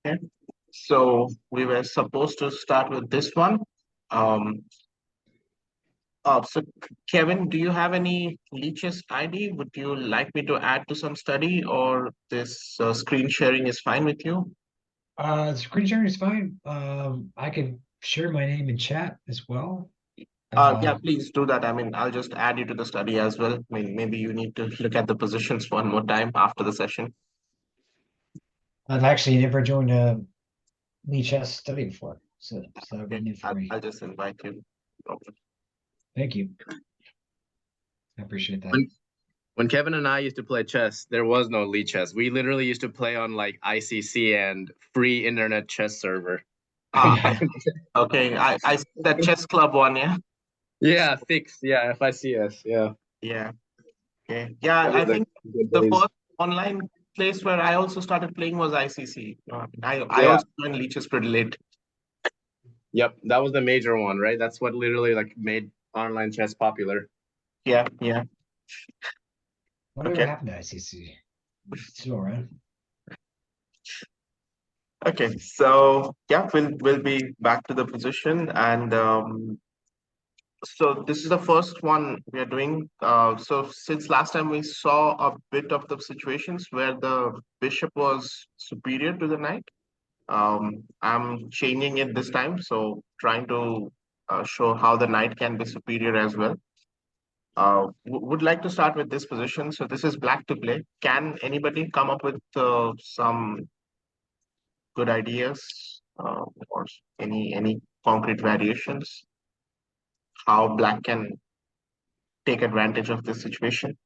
Okay. So we were supposed to start with this one. Um, Kevin, do you have any leeches ID? Would you like me to add to some study, or this screen sharing is fine with you? Screen sharing is fine. I could share my name in chat as well. Yeah, Uh, please do that. I mean, I'll just add you to the study as well. I mean, maybe you need to look at the positions one more time after the session. I've actually never joined a Lee Chess study before, so that would be Okay, new for I'll me. just invite you. Okay. Thank you. I appreciate that. When Kevin and I used to play chess, there was no League chess. We literally used to play on like ICC and free internet chess server. Ah, Yeah. okay. I see that chess club one, yeah. Yeah, fix. Yeah, FICS. Yeah. Yeah. Okay. Yeah, That was I the think good the days. first online place where I also started playing was ICC. I Yeah. also joined Leeches pretty late. Yep. That was the major one, right? That's what literally like made online chess popular. Yeah, yeah. Whatever Okay. happened to ICC? Still around? Okay. So yeah, we'll be back to the position, and so this is the first one we are doing. So since last time we saw a bit of the situations where the bishop was superior to the knight. I'm changing it this time, so trying to show how the knight can be superior as well. Would like to start with this position. So this is black to play. Can anybody come up with some good ideas or any concrete variations? How black can take advantage of this situation?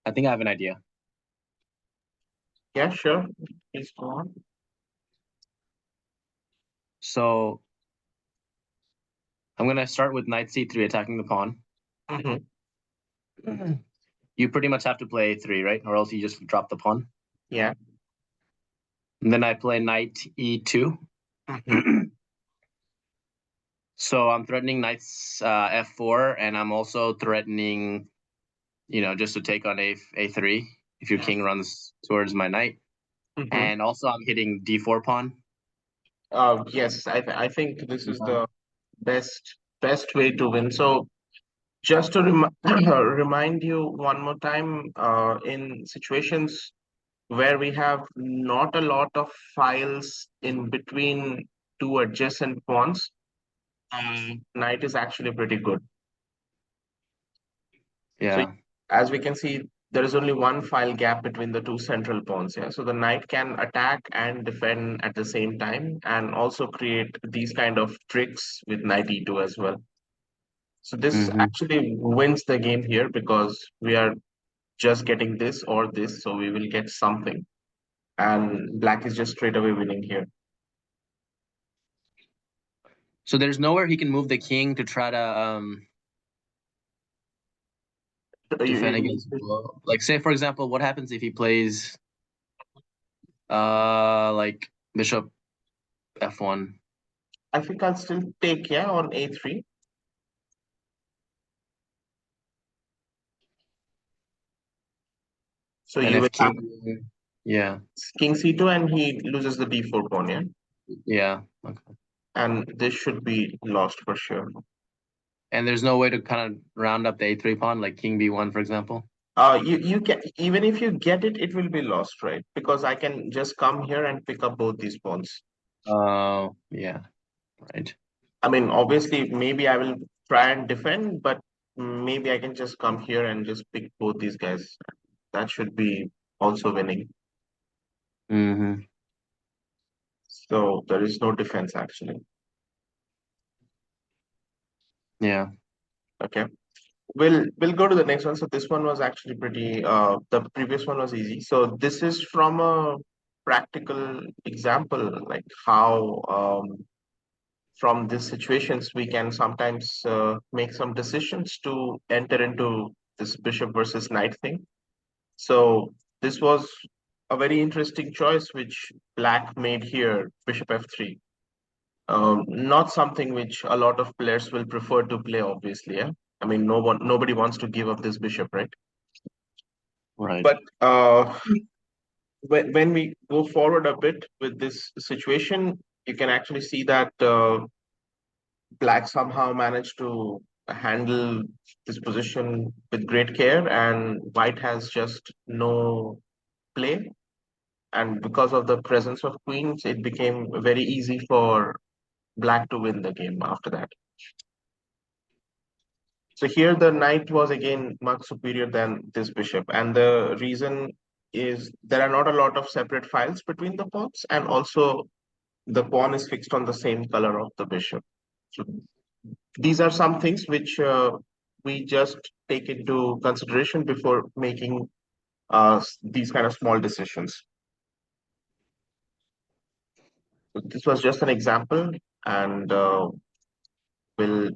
I think I have an idea. Yeah, sure. Please go on. So I'm gonna start with knight c3 attacking the pawn. Hmm. You pretty much have to play a3, right? Or else you just drop the pawn. Yeah. And then I play knight e2. Hmm. So I'm threatening knight's f4, and I'm also threatening, just to take on a3 if your king runs towards my knight. Hmm. And also I'm hitting d4 pawn. Yes, I think this is the best way to win. So just to remind you one more time, in situations where we have not a lot of files in between two adjacent pawns, knight is actually pretty good. So Yeah. as we can see, there is only one file gap between the two central pawns. Yeah, so the knight can attack and defend at the same time, and also create these kind of tricks with knight e2 as well. So this Hmm. actually wins the game here because we are just getting this or this, so we will get something. And black is just straight away winning here. So there's nowhere he can move the king to try to So defend against the blow. Like, say for example, what happens if he plays like bishop f1? I think I'll still take, yeah, on a3. So And you will if have king, yeah, king c2 and he loses the d4 pawn, yeah? yeah, okay. And this should be lost for sure. And there's no way to kind of round up the a3 pawn, like king b1, for example. You can, even if you get it, it will be lost, right? Because I can just come here and pick up both these pawns. Oh, yeah, right. I mean, obviously, maybe I will try and defend, but maybe I can just come here and just pick both these guys. That should be also winning. Mm-hmm. So there is no defense actually. Yeah. Okay. We'll go to the next one. So this one was actually pretty the previous one was easy. So this is from a practical example, like how from these situations we can sometimes make some decisions to enter into this bishop versus knight thing. So this was a very interesting choice which black made here, bishop f3. Not something which a lot of players will prefer to play, obviously. Yeah? I mean, nobody wants to give up this bishop, right? Right. But when we go forward a bit with this situation, you can actually see that black somehow managed to handle this position with great care, and white has just no play. And because of the presence of queens, it became very easy for black to win the game after that. So here the knight was again much superior than this bishop. And the reason is there are not a lot of separate files between the pawns, and also the pawn is fixed on the same color of the bishop. So these are some things which we just take into consideration before making these kind of small decisions. So this was just an example, and we'll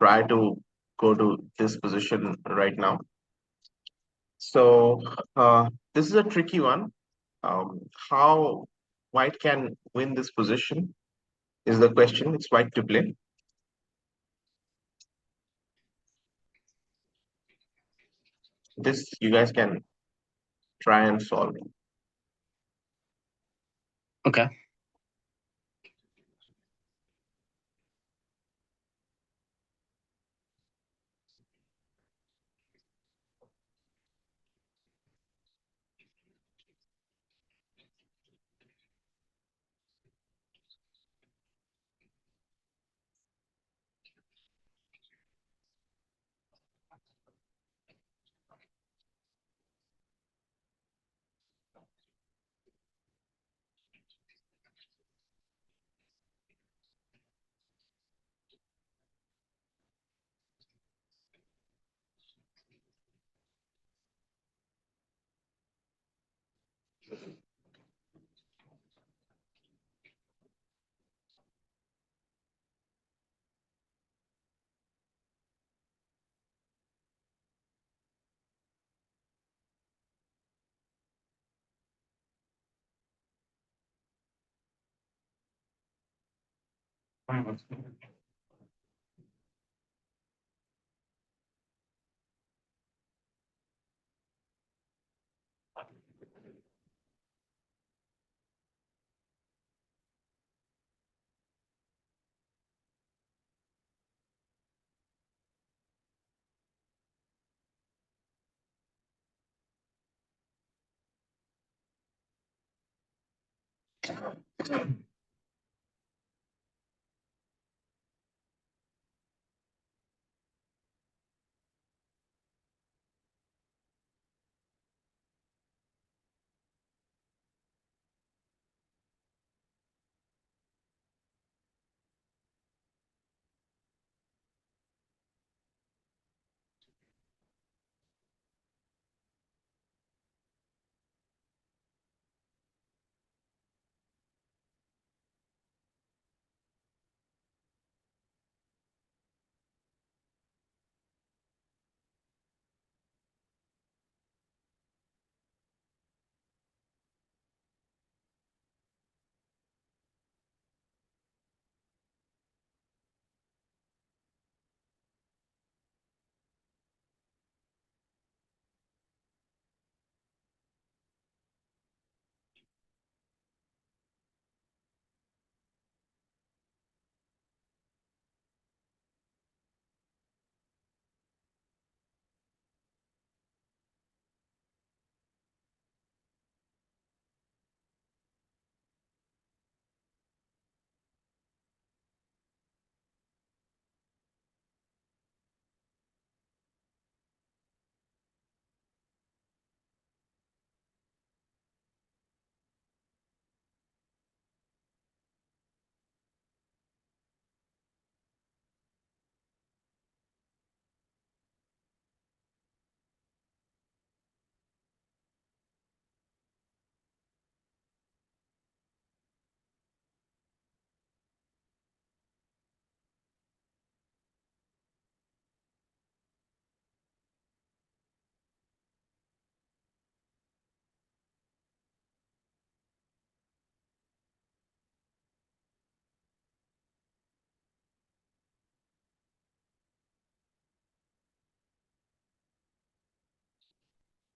try to go to this position right now. So this is a tricky one. How white can win this position is the question. It's white to play. This you guys can try and solve. Okay.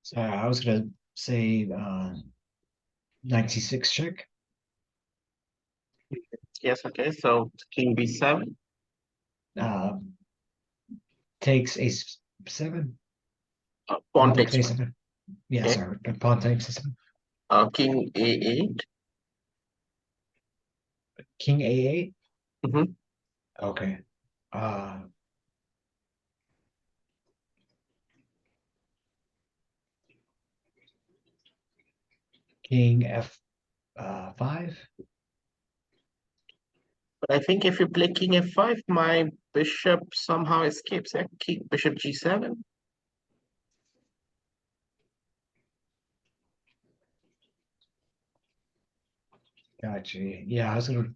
So I was gonna say 96 check. Yes, okay. So king b7. Uh, takes a7. Pawn Rook takes takes one. a7. Yeah, Okay. sorry. Pawn takes a7. King a8. King a8. Mm-hmm. Okay. Uh, King f5. But I think if you play king f5, my bishop somehow escapes. Yeah? King bishop g7. Gotcha. Yeah, I was gonna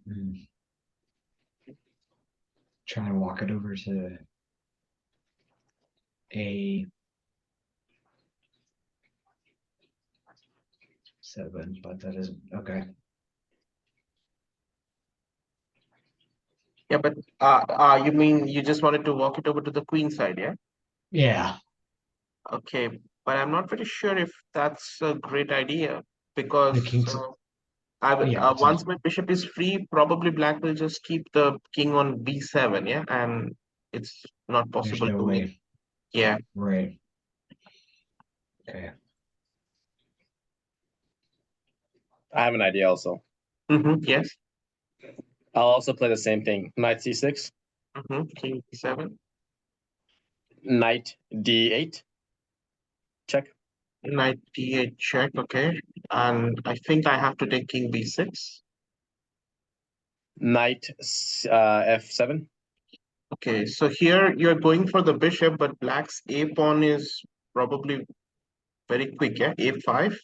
try to walk it over to a7, but that isn't okay. Yeah, but you mean you just wanted to walk it over to the queen side, yeah? Yeah, Okay, but I'm not very sure if that's a great idea the because king's yeah, it's once my bishop is free, probably black will just keep the king on b7, yeah, and it's not there's possible no to win. way. Yeah. Right. Okay. I have an idea also. Yes. I'll also play the same thing. Knight c6, King b7, knight d8, check. knight d8 check. Okay, and I think I have to take king b6. Knight f7. Okay, so here you're going for the bishop, but black's a pawn is probably very quick. Yeah, a5.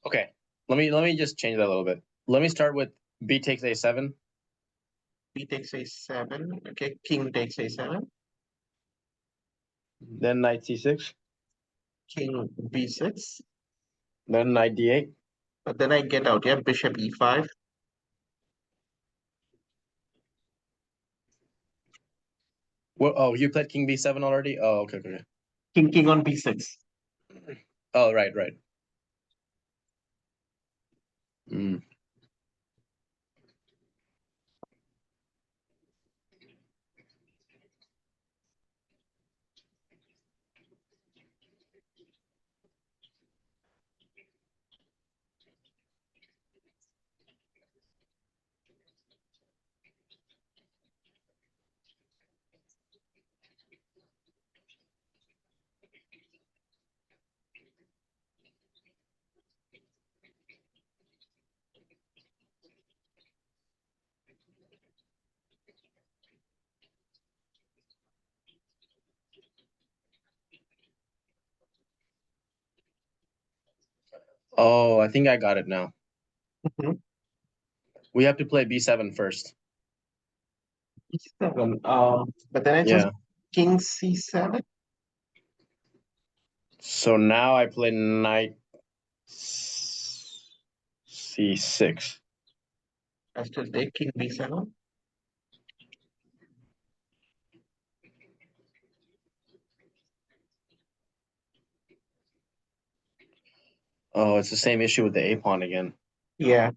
Okay, let me just change that a little bit. Let me start with b takes a7, B takes a7. Okay, king takes a7. then knight c6, King b6. then knight d8. But then I get out. Yeah, bishop e5. Well, oh, you played king b7 already? Oh, okay, okay. King on b6. Oh, right, right. Mm. Oh, I think I got it now. Mhm. We have to play b7 first. E7. But then I just Yeah. king c7. So now I play knight c6. I still take king b7. Oh, it's the same issue with the a pawn again. Yeah.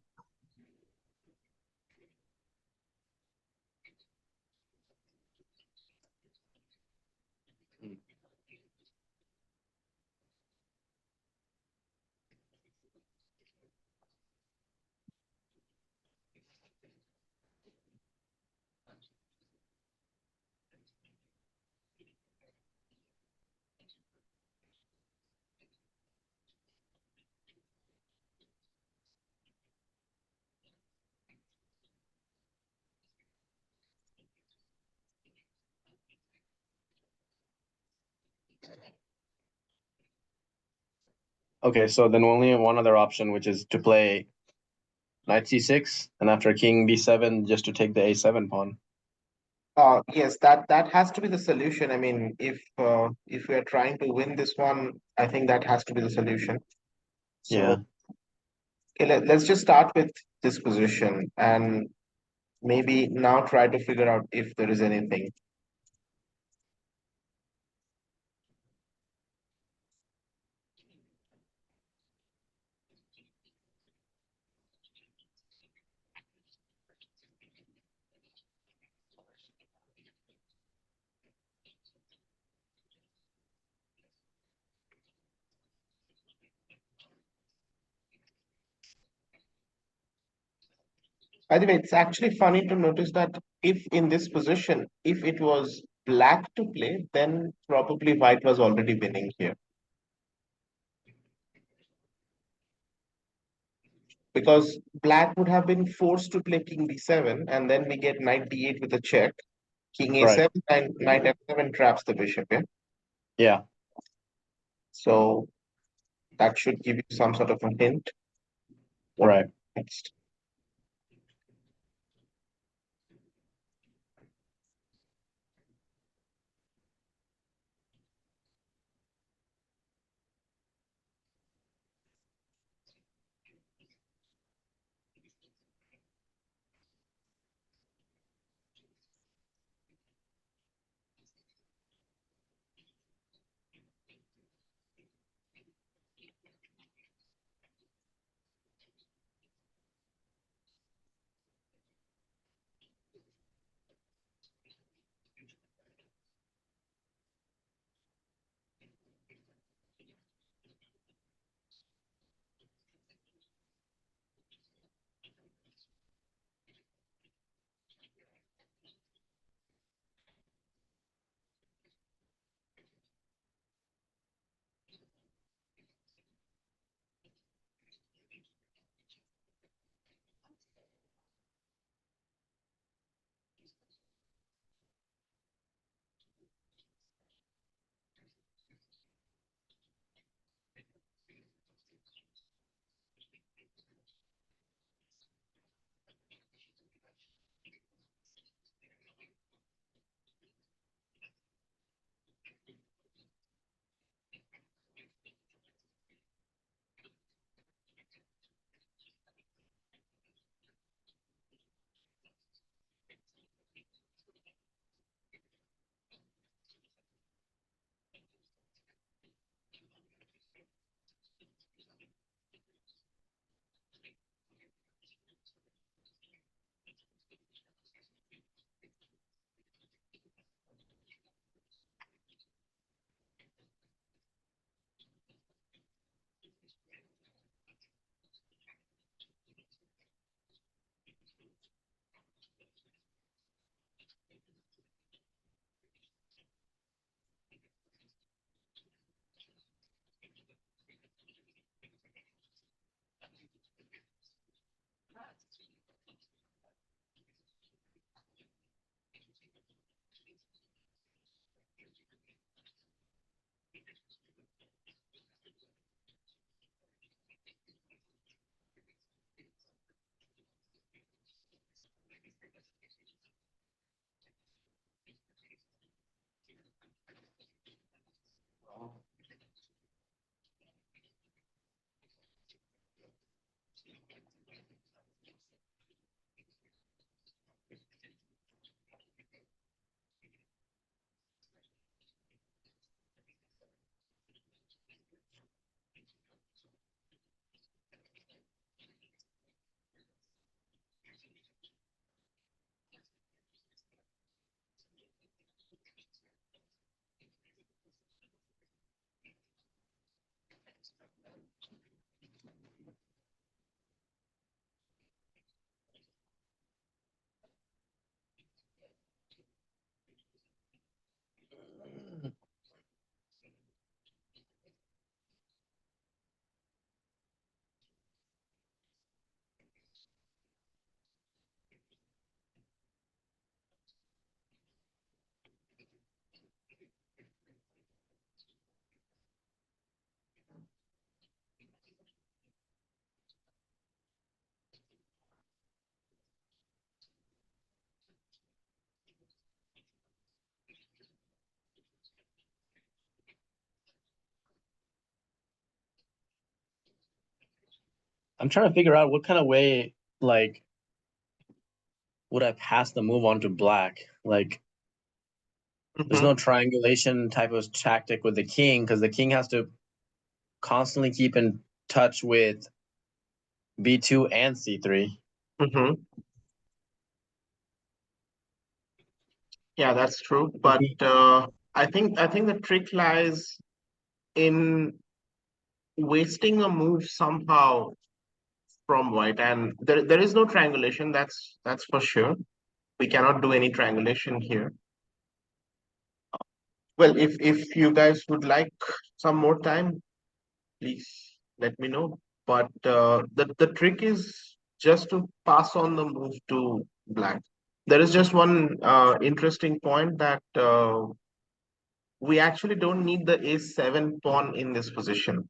Okay, so then only have one other option, which is to play knight c6, and after king b7, just to take the a7 pawn. Yes, that has to be the solution. I mean, if we are trying to win this one, I think that has to be the solution. Yeah. So Okay, let's just start with this position and maybe now try to figure out if there is anything. By the way, it's actually funny to notice that if in this position, if it was black to play, then probably white was already winning here. Because black would have been forced to play king d7, and then we get knight d8 with a check. King Right. a7, and knight f7 traps the bishop, yeah? Yeah. So that should give you some sort of a hint. What Right. next? I'm trying to figure out what kind of way, like, would I pass the move on to black? Like, there's no triangulation type of tactic with the king because the king has to constantly keep in touch with b2 and c3. Mm-hmm. Yeah, that's true. But I think the trick lies in wasting a move somehow from white, and there is no triangulation. That's for sure. We cannot do any triangulation here. Well, if you guys would like some more time, please let me know. But the trick is just to pass on the move to black. There is just one interesting point that we actually don't need the a7 pawn in this position.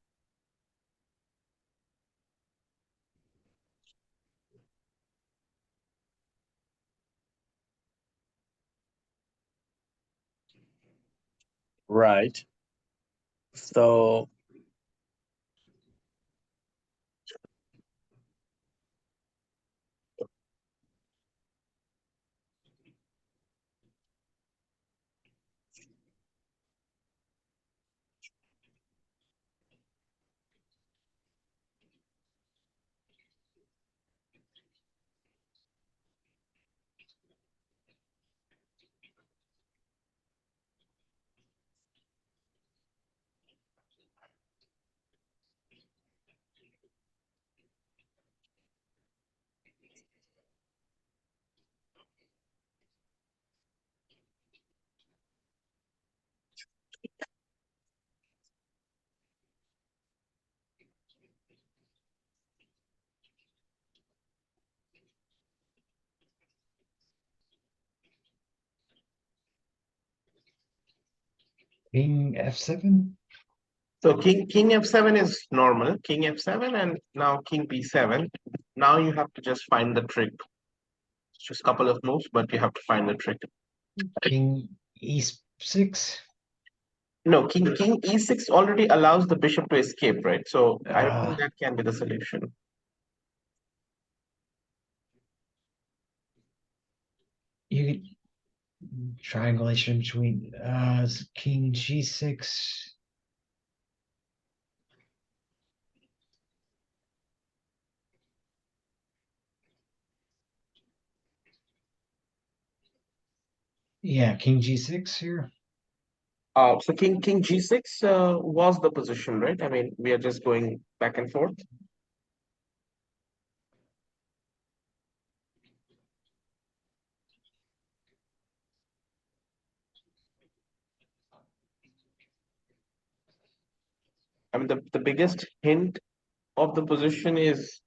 Right. So King F7? So king f7 is normal, king f7, and now king b7. Now you have to just find the trick. It's just a couple of moves, but you have to find the trick. King E6? No, king e6 already allows the bishop to escape, right? So I don't think that can be the solution. You triangulation between King G6. Yeah, King G6 here. So king g6 was the position, right? I mean, we are just going back and forth. I mean, the biggest hint of the position is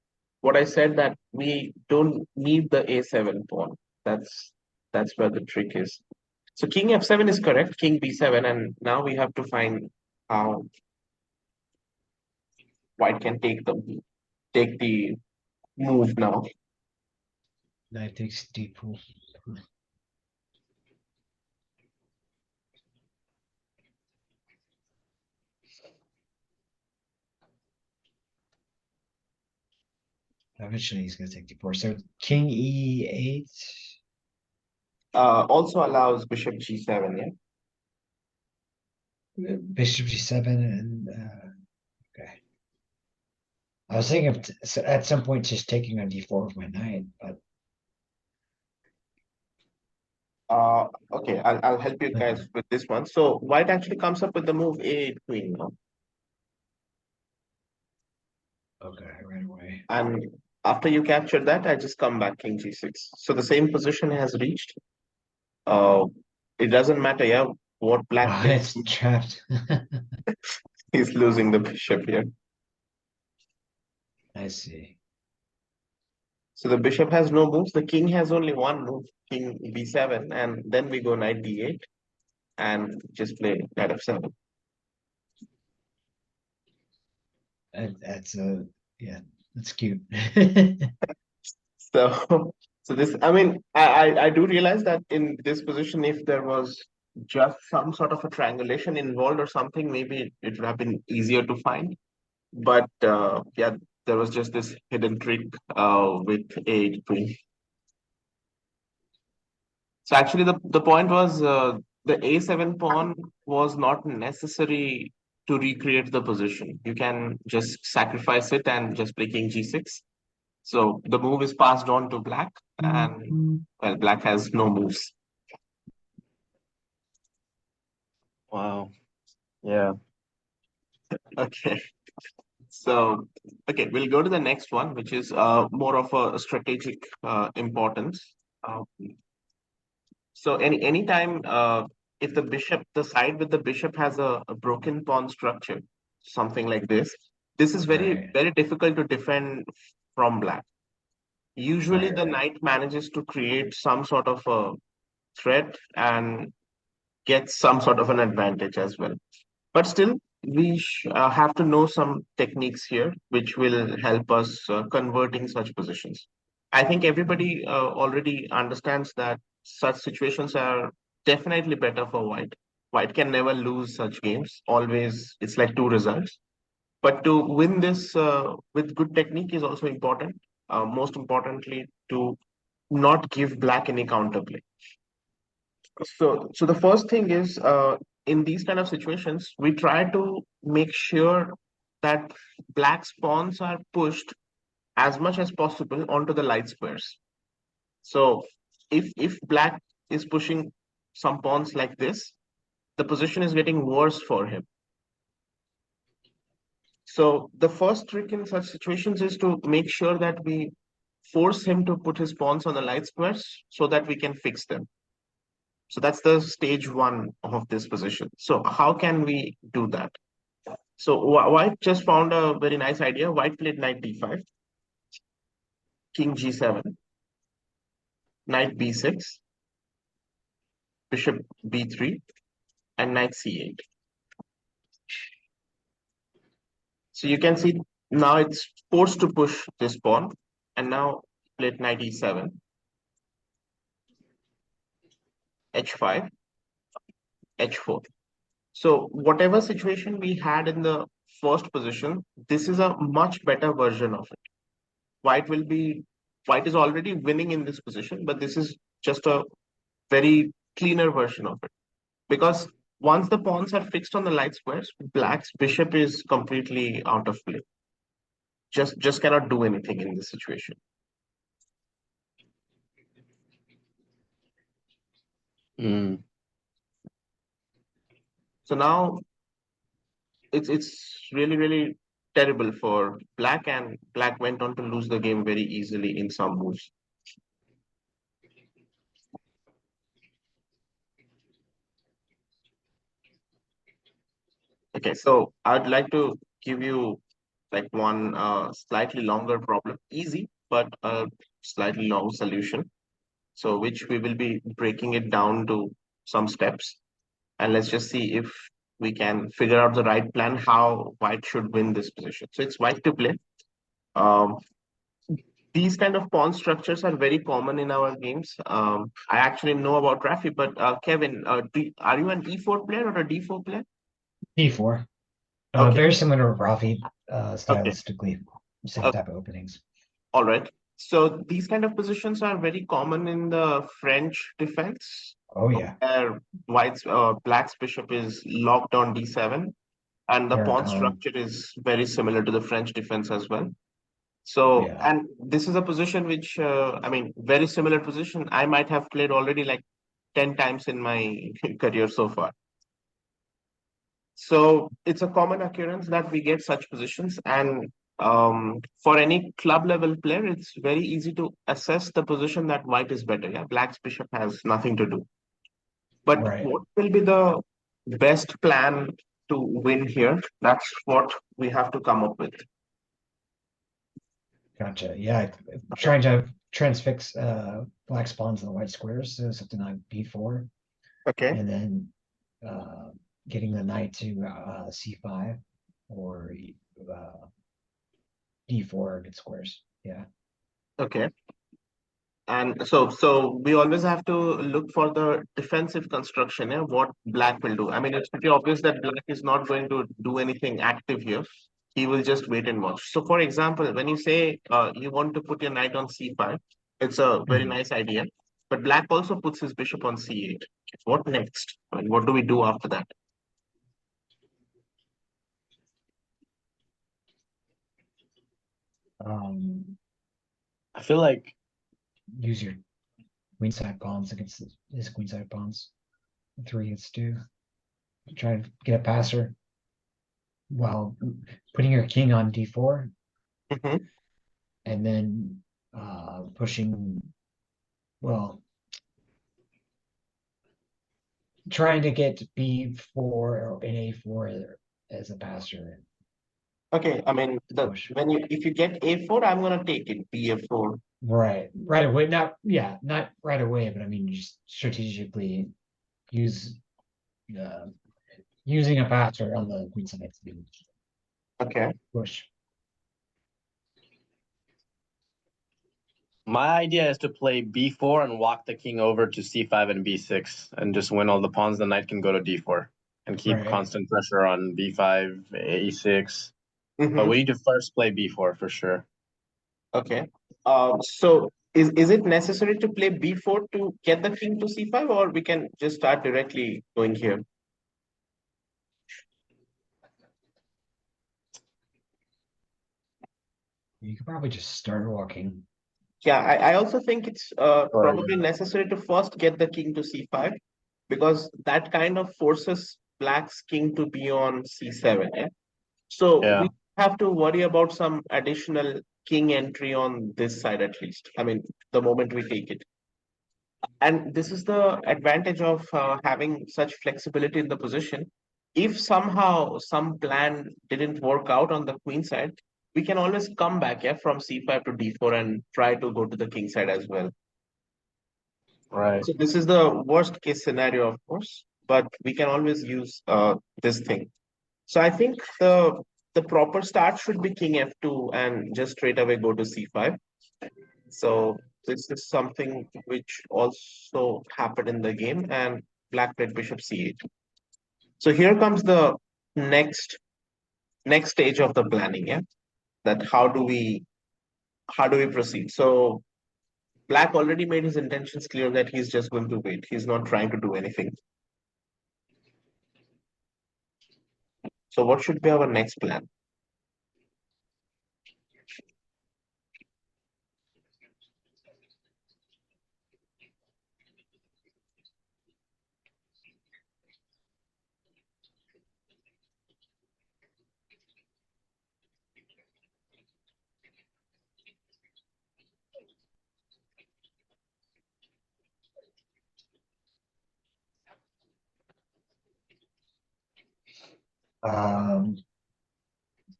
what I said, that we don't need the a7 pawn. That's where the trick is. So king f7 is correct, king b7, and now we have to find how white can take the move now. Knight takes d4. Eventually he's gonna take d4. So King E8. Also allows bishop g7, yeah. Bishop G7 and okay. I was thinking of at some point just taking on d4 with my knight, but Okay, I'll help you guys with this one. So white actually comes up with the move a8 queen now. okay, right away. And after you capture that, I just come back king g6. So the same position has reached. Uh, it doesn't matter, yeah, what black Oh, plays. it's trapped. He's losing the bishop here. I see. So the bishop has no moves. The king has only one move, king b7, and then we go knight d8 and just play knight f7. That's yeah, that's cute. So, so this, I mean, I do realize that in this position, if there was just some sort of a triangulation involved or something, maybe it would have been easier to find. But yeah, there was just this hidden trick with a8 queen. So actually, the point was the a7 pawn was not necessary to recreate the position. You can just sacrifice it and just play king g6. So the move is passed on to black, and well, black has no moves. Wow. Yeah. Okay. So, okay, we'll go to the next one, which is more of a strategic importance. Uh, so, anytime if the side with the bishop has a broken pawn structure, something like this is Right. very difficult to defend from black. Usually, the Right. knight manages to create some sort of a threat and get some sort of an advantage as well. But still, we have to know some techniques here, which will help us converting such positions. I think everybody already understands that such situations are definitely better for white. White can never lose such games. Always, it's like two results. But to win this with good technique is also important. Most importantly, to not give black any counterplay. So the first thing is in these kind of situations, we try to make sure that black spawns are pushed as much as possible onto the light squares. So if black is pushing some pawns like this, the position is getting worse for him. So the first trick in such situations is to make sure that we force him to put his pawns on the light squares so that we can fix them. So that's the stage one of this position. So how can we do that? So White just found a very nice idea. White played knight d5, king g7, knight b6, bishop b3, and knight c8. So you can see now it's forced to push this pawn, and now played knight e7, h5, h4. So whatever situation we had in the first position, this is a much better version of it. White will be White is already winning in this position, but this is just a very cleaner version of it. Because once the pawns are fixed on the light squares, black's bishop is completely out of play. Just cannot do anything in this situation. Mm. So now it's really terrible for black, and black went on to lose the game very easily in some moves. Okay, so I'd like to give you like one slightly longer problem, easy, but a slightly long solution. So which we will be breaking it down to some steps. And let's just see if we can figure out the right plan, how white should win this position. So it's white to play. Um, these kind of pawn structures are very common in our games. I actually know about Rafi, but Kevin, are you an E4 player or a D4 player? D4. Okay, Very similar to Rafi, okay, stylistically, same okay, type of openings. all right. So these kind of positions are very common in the French defense, Oh yeah, where black's bishop is locked on d7, and the pawn Aragon. structure is very similar to the French defense as well. So, Yeah. and this is a position which, I mean, very similar position. I might have played already like 10 times in my career so far. So it's a common occurrence that we get such positions. And for any club level player, it's very easy to assess the position that white is better. Yeah, black's bishop has nothing to do. But Right. what will be the best plan to win here? That's what we have to come up with. Gotcha. Yeah, trying to transfix black spawns in the white squares, so something like b4, Okay. and then uh, getting the knight to c5 or uh, d4 are good squares. Yeah. Okay. And so we always have to look for the defensive construction, yeah, what black will do. I mean, it's pretty obvious that black is not going to do anything active here. he will just wait and watch. So, for example, when you say you want to put your knight on c5, it's a very Mhm. nice idea. But black also puts his bishop on c8. What next? I mean, what do we do after that? I feel like Use your queenside pawns against his queenside pawns. Three gets two. Try to get a passer while putting your king on d4 Mhm. and then pushing, well, trying to get b4 and a4 as a passer. Okay, I mean, Push. when you if you get a4, I'm gonna take it b4. Right away. Not right away, but I mean, just strategically use uh, using a passer on the queen side to Okay. push. my idea is to play b4 and walk the king over to c5 and b6 and just win all the pawns. The knight can go to d4 and keep Right. constant pressure on b5, e6. But Mm-hmm. we need to first play b4 for sure. Okay. So is it necessary to play b4 to get the king to c5, or we can just start directly going here? You could probably just start walking. Yeah, I also think it's Or probably necessary to first get the king to c5, because that kind of forces black's king to be on c7. Yeah? So yeah, we have to worry about some additional king entry on this side at least. I mean, the moment we take it. And this is the advantage of having such flexibility in the position. If somehow some plan didn't work out on the queen side, we can always come back, yeah, from c5 to d4 and try to go to the king side as well. right. So this is the worst case scenario, of course, but we can always use this thing. So I think the proper start should be king f2 and just straight away go to c5. So this is something which also happened in the game, and black played bishop c8. So here comes the next next stage of the planning, yeah. That how do we proceed? So black already made his intentions clear that he's just going to wait. He's not trying to do anything. So what should be our next plan? Um,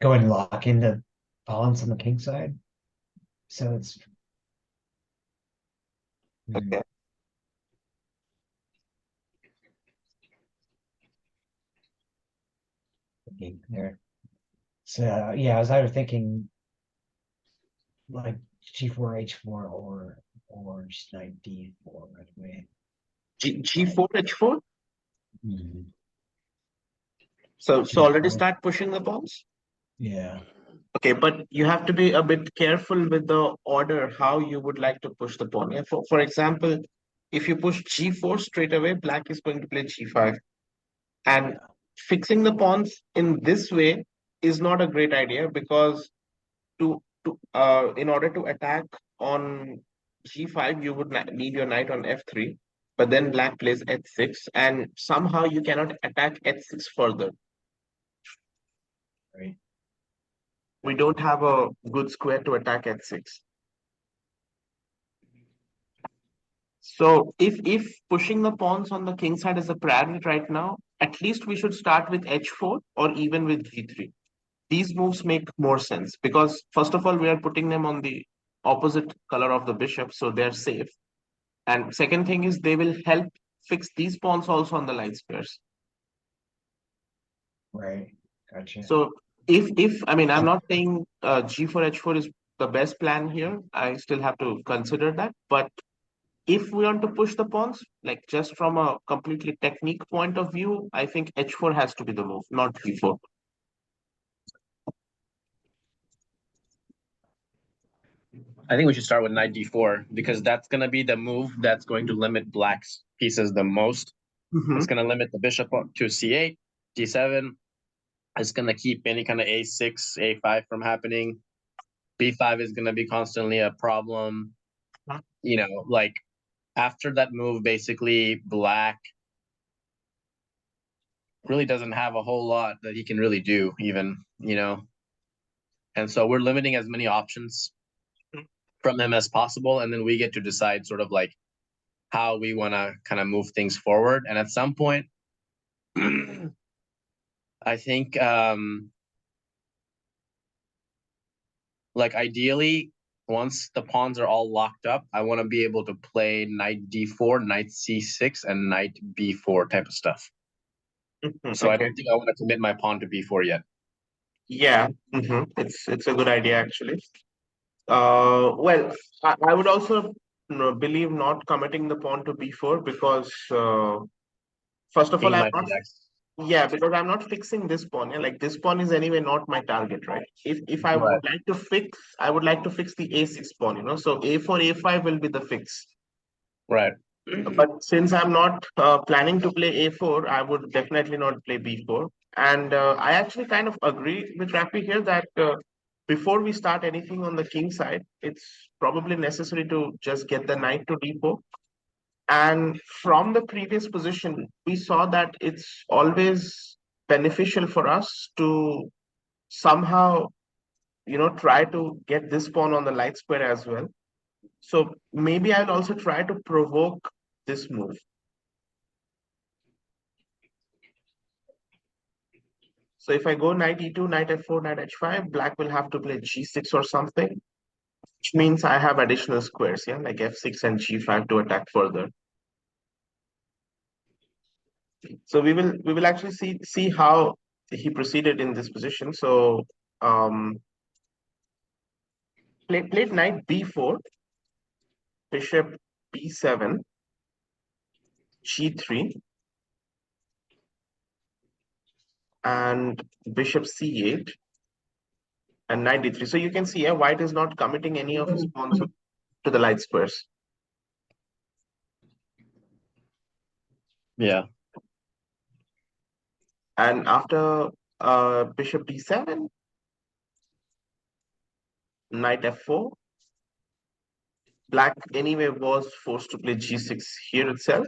Go and lock in the pawns on the king side. So it's Okay. there. So yeah, I was either thinking like g4, h4, or just knight d4 right away. G4, h4. Mhm. So already g4. start pushing the pawns. Yeah. Okay, but you have to be a bit careful with the order how you would like to push the pawn. Yeah? For example, if you push g4 straight away, black is going to play g5. And Yeah. fixing the pawns in this way is not a great idea, because in order to attack on g5, you would need your knight on f3. But then black plays h6, and somehow you cannot attack h6 further. Right. We don't have a good square to attack h6. So if pushing the pawns on the king side is a priority right now, at least we should start with h4 or even with g3. These moves make more sense because first of all, we are putting them on the opposite color of the bishop, so they're safe. And second thing is they will help fix these pawns also on the light squares. Right. Gotcha. So if I mean I'm not saying g4 h4 is the best plan here. I still have to consider that, but if we want to push the pawns, like just from a completely technique point of view, I think h4 has to be the move, not g4. I think we should start with knight d4 because that's going to be the move that's going to limit black's pieces the most. It's going to limit the bishop to c8, d7. It's going to keep any kind of a6, a5 from happening. b5 is going to be constantly a problem. You know, like after that move, basically black really doesn't have a whole lot that he can really do even, you know. And so we're limiting as many options from him as possible, and then we get to decide sort of like how we want to kind of move things forward. And at some point, I think like ideally, once the pawns are all locked up, I want to be able to play knight d4, knight c6, and knight b4 type of stuff. So I don't think I want to commit my pawn to b4 yet. Yeah, it's a good idea actually. Well, I would also believe not committing the pawn to b4 because first of all, King I'm might be not. next. Yeah, because I'm not fixing this pawn. Yeah, like this pawn is anyway not my target, right? If I Right. would like to fix, I would like to fix the a6 pawn. You know, so a4, a5 will be the fix. Right. But since I'm not planning to play a4, I would definitely not play b4. And I actually kind of agree with Rafi here that before we start anything on the king side, it's probably necessary to just get the knight to d4. And from the previous position, we saw that it's always beneficial for us to somehow, try to get this pawn on the light square as well. So maybe I'll also try to provoke this move. So if I go knight e2, knight f4, knight h5, black will have to play g6 or something, which means I have additional squares, yeah, like f6 and g5 to attack further. So we will actually see how he proceeded in this position. So played knight b4, bishop b7, g3, and bishop c8, and knight d3. So you can see, yeah, white is not committing any of his pawns to the light squares. Yeah. And after bishop d7, knight f4, black anyway was forced to play g6 here itself.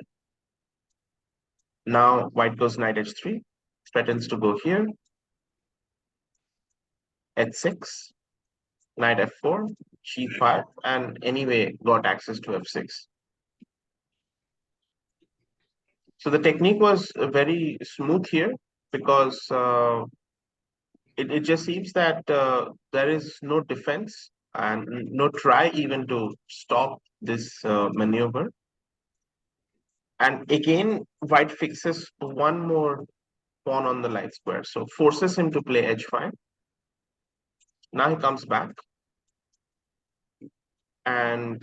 Now white goes knight h3, threatens to go here, h6, knight f4, g5, and anyway got access to f6. So the technique was very smooth here because it just seems that there is no defense and no try even to stop this maneuver. And again, white fixes one more pawn on the light square, so forces him to play h5. Now he comes back and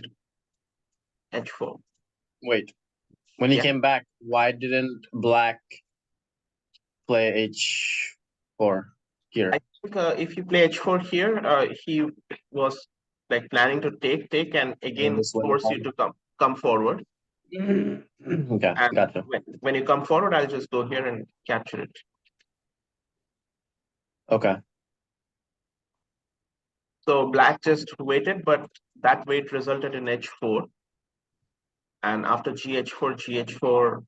h4. Wait. When he Yeah. came back, why didn't black play h4 here? I think if you play h4 here, he was like planning to take and And again this way. force you to come forward. Okay, And gotcha. when you come forward, I'll just go here and capture it. Okay. So black just waited, but that wait resulted in h4. And after gh4,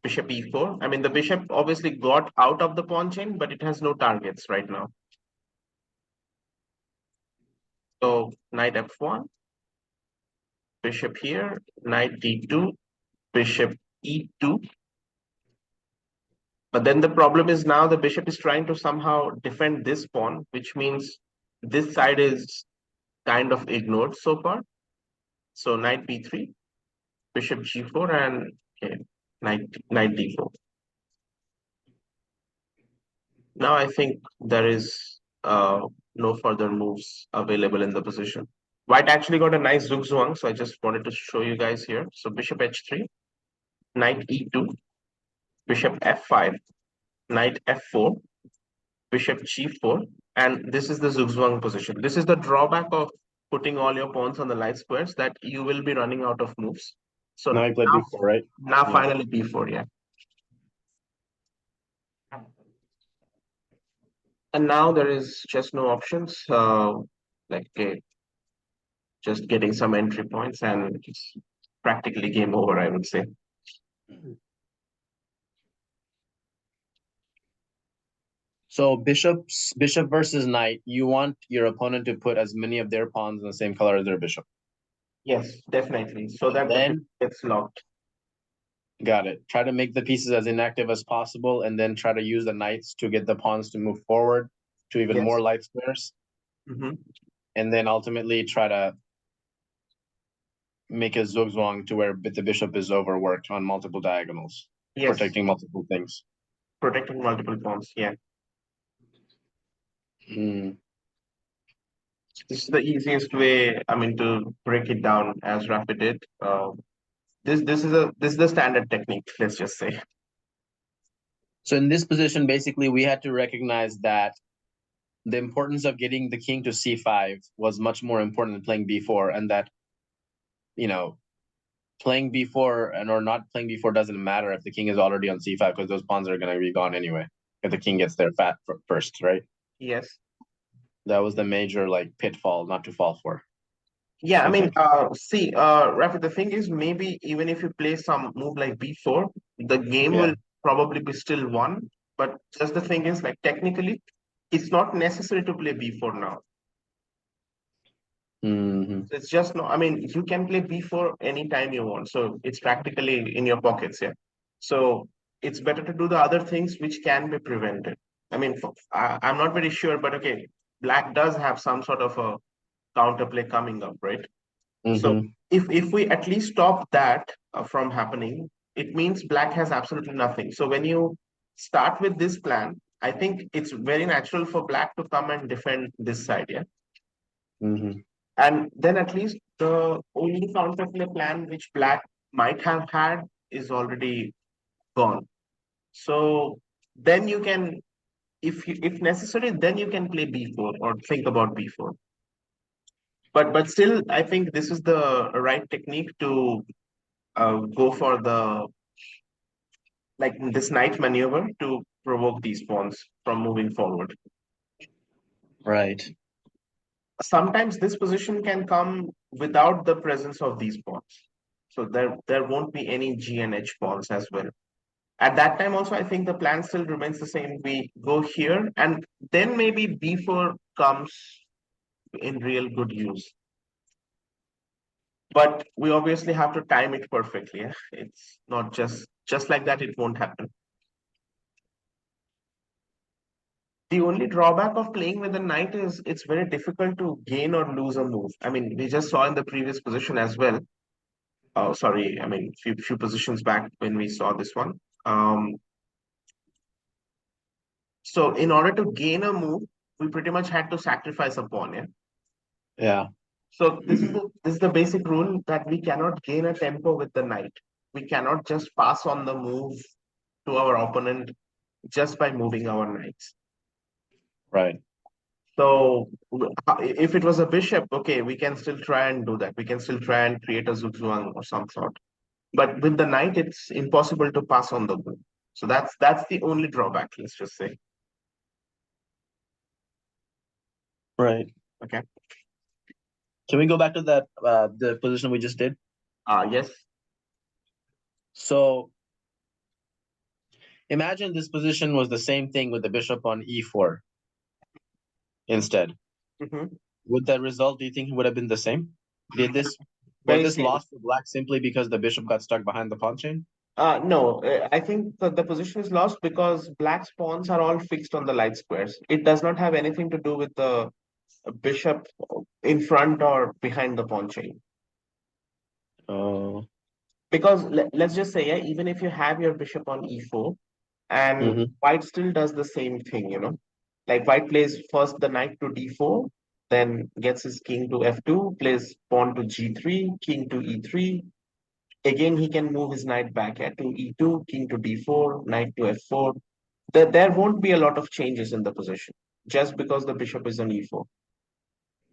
bishop e4. I mean, the bishop obviously got out of the pawn chain, but it has no targets right now. So knight f1, bishop here, knight d2, bishop e2. But then the problem is now the bishop is trying to somehow defend this pawn, which means this side is kind of ignored so far. So knight b3, bishop g4, and okay, knight d4. Now I think there is no further moves available in the position. White actually got a nice zugzwang, so I just wanted to show you guys here. So bishop h3, knight e2, bishop f5, knight f4, bishop g4, and this is the zugzwang position. This is the drawback of putting all your pawns on the light squares, that you will be running out of moves. So Now you play b4, right? now Yeah. finally b4, yeah. And now there is just no options. Like okay, just getting some entry points, and it's practically game over, I would say. So bishop versus knight, you want your opponent to put as many of their pawns in the same color as their bishop. Yes, definitely. So that the Then bishop gets locked. got it. Try to make the pieces as inactive as possible, and then try to use the knights to get the pawns to move forward to even Yes. more light squares, and then ultimately try to make a zugzwang to where the bishop is overworked on multiple diagonals, Yes, protecting multiple things. protecting multiple pawns. Yeah, this is the easiest way. I mean, to break it down, as Rafi did. This is the standard technique. Let's just say. So in this position, basically, we had to recognize that the importance of getting the king to c5 was much more important than playing b4, and that, you know, playing b4 and or not playing b4 doesn't matter if the king is already on c5, because those pawns are going to be gone anyway if the king gets there first, right? Yes. That was the major like pitfall not to fall for. Yeah, I I mean, think. see, Rafi, the thing is, maybe even if you play some move like b4, the game Yeah. will probably be still won. But just the thing is, like technically, it's not necessary to play b4 now. It's just no. I mean, you can play b4 anytime you want, so it's practically in your pockets. Yeah. So it's better to do the other things which can be prevented. I mean, I'm not very sure, but okay, black does have some sort of a counterplay coming up, right? So if we at least stop that from happening, it means black has absolutely nothing. So when you start with this plan, I think it's very natural for black to come and defend this side, yeah. And then at least the only counterplay plan which black might have had is already gone. So then you can, if necessary, then you can play b4 or think about b4. But still, I think this is the right technique to go for the like this knight maneuver to provoke these pawns from moving forward. Right. Sometimes this position can come without the presence of these pawns. So there won't be any G and H pawns as well. At that time also, I think the plan still remains the same. We go here and then maybe B4 comes in real good use. But we obviously have to time it perfectly. Yeah? It's not just like that, it won't happen. The only drawback of playing with the knight is it's very difficult to gain or lose a move. I mean, we just saw in the previous position as well. Oh, sorry. I mean, few positions back when we saw this one. So in order to gain a move, we pretty much had to sacrifice a pawn. Yeah. Yeah. So this is the basic rule that we cannot gain a tempo with the knight. We cannot just pass on the move to our opponent just by moving our knights. Right. So if it was a bishop, okay, we can still try and do that. We can still try and create a zugzwang or some sort. But with the knight, it's impossible to pass on the move. So that's the only drawback, let's just say. Right. Okay. Can we go back to that the position we just did? Yes. So imagine this position was the same thing with the bishop on e4 instead. Would that result, do you think, would have been the same? Was this lost to black simply because the bishop got stuck behind the pawn chain? No, I think the position is lost because black's pawns are all fixed on the light squares. It does not have anything to do with the bishop in front or behind the pawn chain. Oh. Because let's just say, yeah, even if you have your bishop on e4, and white still does the same thing, like white plays first the knight to d4, then gets his king to f2, plays pawn to g3, king to e3. Again, he can move his knight back to e2, king to d4, knight to f4. there won't be a lot of changes in the position just because the bishop is on e4.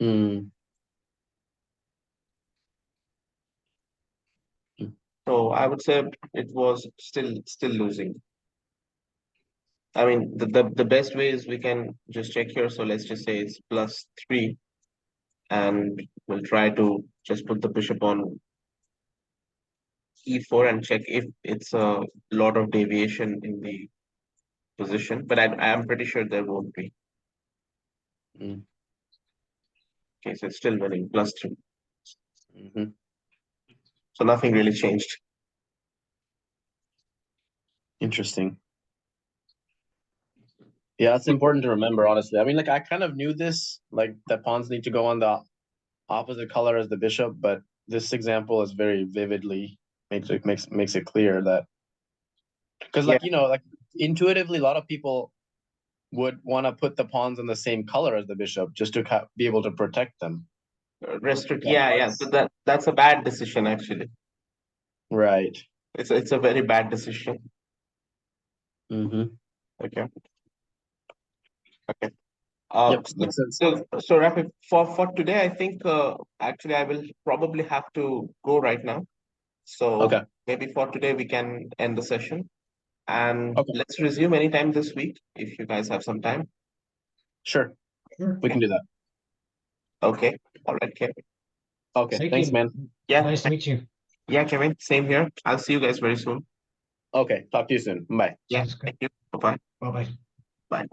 Mm. So I would say it was still losing. I mean, the best way is we can just check here. So let's just say it's +3, and we'll try to just put the bishop on e4 and check if it's a lot of deviation in the position. But I am pretty sure there won't be. Mm. Okay, so it's still winning +3. Mm-hmm. So nothing really changed. Interesting. Yeah, it's important to remember, honestly. I mean, like I kind of knew this, like that pawns need to go on the opposite color as the bishop, but this example is very vividly makes it clear that because Yeah, like like intuitively a lot of people would want to put the pawns in the same color as the bishop just to be able to protect them. restrict. Yeah, Yeah, that's that's a bad decision actually. right. It's a very bad decision. Mm-hmm. Okay. Okay. Yep, makes sense. So Rafi, for today, I think actually I will probably have to go right now. So Okay. maybe for today we can end the session, and Okay. let's resume anytime this week if you guys have some time. Sure. Sure. We can do that. Okay. All right, Kevin. Okay. Thank Thanks, you. man. Yeah. Nice to meet you. Yeah, Kevin. Same here. I'll see you guys very soon. Okay. Talk to you soon. Bye. Yeah. Sounds good. Thank you. Bye-bye. Bye bye. Bye.